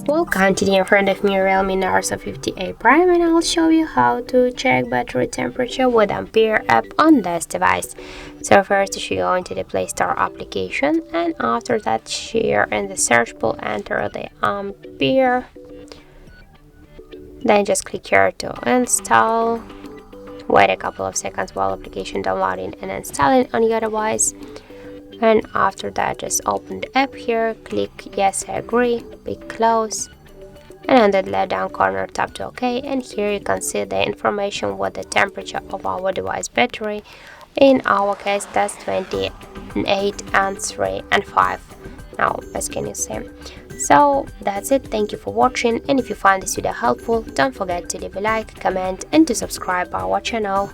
Welcome, today in front of me Realme Narzo 50A Prime, and I'll show you how to check battery temperature with Ampere app on this device. So first you should go into the Play Store application, and after that here in the search bar enter the Ampere. Then just click here to install. Wait a couple of seconds while application downloading and installing on your device. And after that just open the app here, click yes I agree, pick close, and on the left down corner tap to OK, and here you can see the information with the temperature of our device battery. In our case that's 28 and 3 and 5 now, as can you see. So that's it, thank you for watching, and if you find this video helpful, don't forget to leave a like, comment and to subscribe our channel.